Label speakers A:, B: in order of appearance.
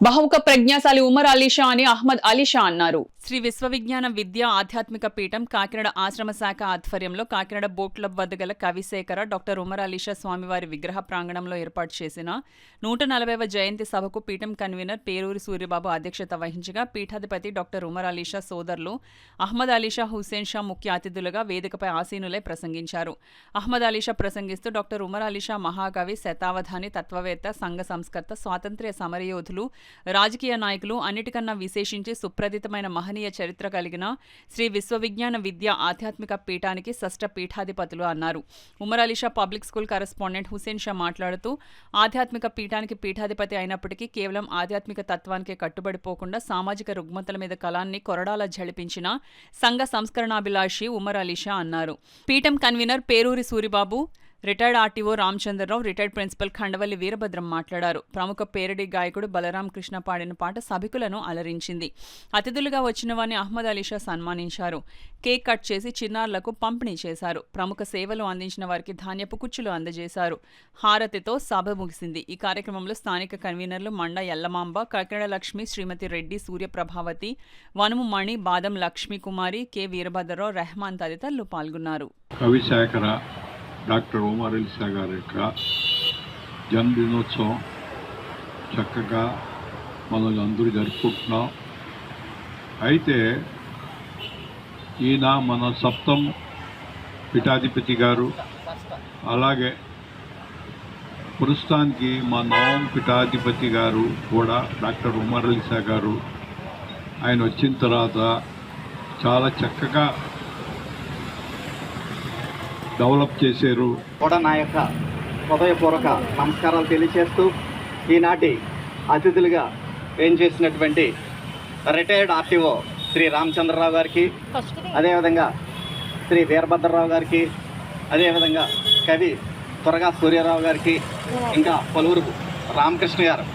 A: బహుముఖ ప్రజ్ఞాశాలి ఉమర్ అలీషా అని అహ్మద్ అలీషా అన్నారు.
B: శ్రీ విశ్వవిజ్ఞాన విద్యా ఆధ్యాత్మిక పీఠం కాకినాడ ఆశ్రమ శాఖ ఆధ్వర్యంలో కాకినాడ బోట్ క్లబ్ వద్ద గల కవిశేఖర డాక్టర్ ఉమర్ అలీషా స్వామివారి విగ్రహ ప్రాంగణంలో ఏర్పాటు చేసిన 140వ జయంతి సభకు పీఠం కన్వీనర్ పేరూరి సూర్యబాబు అధ్యక్షత వహించగా పీఠాధిపతి డాక్టర్ ఉమర్ అలీషా సోదరులు అహ్మద్ అలీషా హుస్సేన్ షా ముఖ్య అతిథులుగా వేదికపై ఆసీనులై ప్రసంగించారు. అహ్మద్ అలీషా ప్రసంగిస్తూ డాక్టర్ ఉమర్ అలీషా మహాకవి, శతావధాని, తత్వవేత్త, సంఘ సంస్కర్త, స్వాతంత్ర్య సమరయోధులు, రాజకీయ నాయకులు, అన్నిటికన్నా విశేషించి సుప్రదితమైన మహనీయ చరిత్ర కలిగిన శ్రీ విశ్వవిజ్ఞాన విద్యా ఆధ్యాత్మిక పీఠానికి షష్ఠ పీఠాధిపతులు అన్నారు. Umar Alisha public school correspondent Hussain Shah మాట్లాడుతూ ఆధ్యాత్మిక పీఠానికి పీఠాధిపతి అయినప్పటికీ కేవలం ఆధ్యాత్మిక తత్వానికే కట్టుబడిపోకుండా సామాజిక రుగ్మతల మీద కళాన్ని కొరడాల ఝళిపించిన సంఘ సంస్కరణాభిలాషి ఉమర్ అలీషా అన్నారు. పీఠం convener Peruri Suribabu, retired RTO Ramachandrarao, retired principal Khandavalli Veerabhadram మాట్లాడారు. ప్రముఖ పేరడి గాయకుడు బలరాం కృష్ణ పాడిన పాట సభికులను అలరించింది. అతిథులుగా వచ్చిన వారిని అహ్మద్ అలీషా సన్మానించారు. కేక్ కట్ చేసి చిన్నారులకు పంపిణీ చేశారు. ప్రముఖ సేవలు అందించిన వారికి ధాన్యపు కుచ్చులు అందజేశారు. హారతితో సభ ముగిసింది. ఈ కార్యక్రమంలో స్థానిక కన్వీనర్లు మండ ఎల్లమాంబ, కాకినాడ లక్ష్మి, శ్రీమతి రెడ్డి, సూర్యప్రభావతి, వనుము మణి, బాదం లక్ష్మీ కుమారి, కె వీరభద్రరావు, రెహమాన్ తదితరులు పాల్గొన్నారు.
C: డాక్టర్ ఉమర్ అలీషా గారి యొక్క జన్మదినోత్సవం చక్కగా మనం అందరూ జరుపుకుంటున్నాం. అయితే ఈయన మన సప్తం పీఠాధిపతి గారు, అలాగే ప్రస్తుతానికి మా నవం పీఠాధిపతి గారు కూడా డాక్టర్ ఉమర్ అలీషా గారు ఆయన వచ్చిన తర్వాత చాలా చక్కగా డెవలప్ చేశారు.
D: కూడా నా యొక్క హృదయపూర్వక నమస్కారాలు తెలియజేస్తూ ఈనాటి అతిథులుగా ఏం చేసినటువంటి రిటైర్డ్ ఆర్టీఓ శ్రీ రామచంద్రరావు గారికి, అదేవిధంగా శ్రీ వీరభద్రరావు గారికి, అదేవిధంగా కవి త్వరగా సూర్యారావు గారికి, ఇంకా పలువురు రామకృష్ణ గారు